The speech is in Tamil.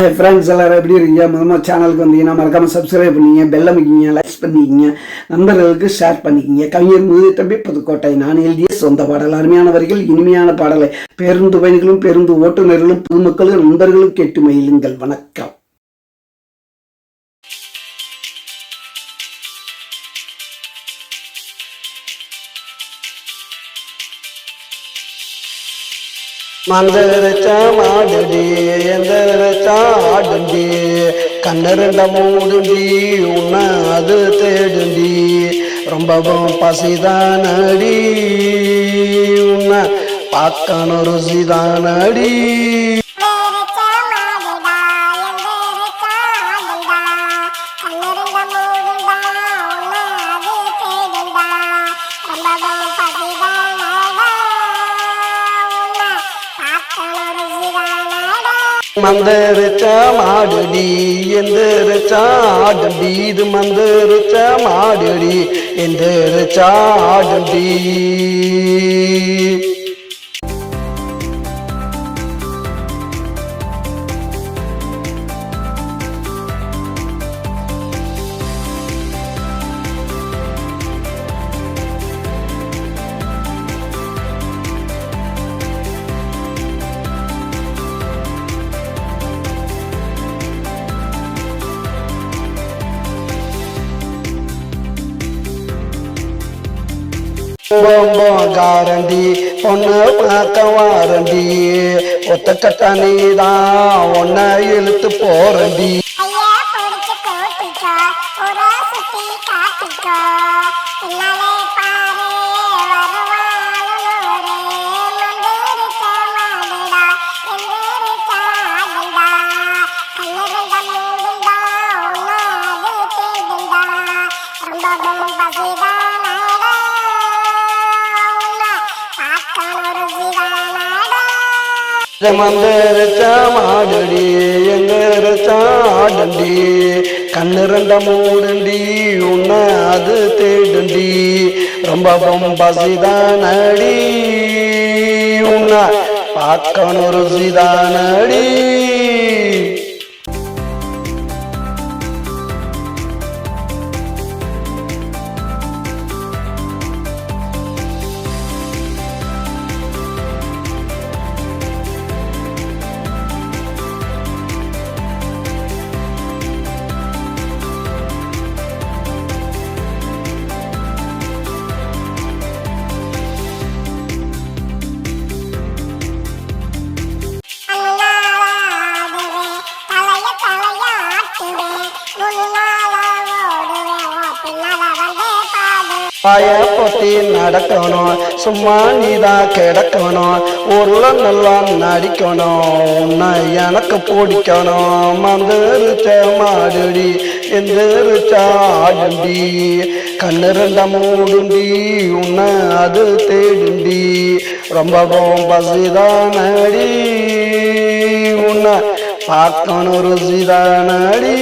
Hi friends, எல்லாரும் எப்படி இருக்கீங்க? முதல்ல சேனலுக்கு வந்தீங்கன்னா மறக்காம சப்ஸ்கிரைப் பண்ணிங்க, பெல் அமைக்கிங்க, லைக்ஸ் பண்ணிக்கிங்க, நண்பர்களுக்கு ஷேர் பண்ணிக்கிங்க. கவிஞர் முதுதம்பி புதுக்கோட்டை. நான் எழுதிய சொந்த பாடல், அருமையான வரிகள், இனிமையான பாடலை பேருந்து பயணிகளும் பேருந்து ஓட்டுநர்களும் பொதுமக்களும் நண்பர்களும் கேட்டு மகிழுங்கள். வணக்கம். மந்தரச்சாடி எந்தரச்சாடி கண்ணருண்ட மூடுண்டி உன்ன அது தேடுண்டி ரொம்பவும் பசிதானடி உன்ன பார்க்கணும் ருசிதானடி. மந்தரிச்ச மாடுடி எந்திரிச்ச ஆடுடி இது மந்தரிச்ச மாடுடி எந்திரிச்ச ஆடுடி. காரண்டி பொண்ணு பார்க்க வாரண்டி ஒத்த கட்ட நீதான் ஒன்ன இழுத்து போறண்டி. மந்தரிச்ச மாடுடி எந்திரிச்ச ஆடுண்டி கண்ணிரண்ட மூடுண்டி உன்ன அது தேடுண்டி ரொம்பவும் பசிதானடி உன்ன பார்க்கணும் ருசிதானடி. பாய பொட்டி நடக்கணும் சும்மா நீதான் கிடக்கணும் ஊர்ல நல்லா நடிக்கணும் உன்னை எனக்கு பிடிக்கணும். மந்திரிச்ச மாடுடி எந்திரிச்ச ஆடுண்டி கண்ணிரண்ட மூடுண்டி உன்னை அது தேடுண்டி ரொம்பவும் பசிதானடி உன்னை பார்க்கணும் ருசிதானடி.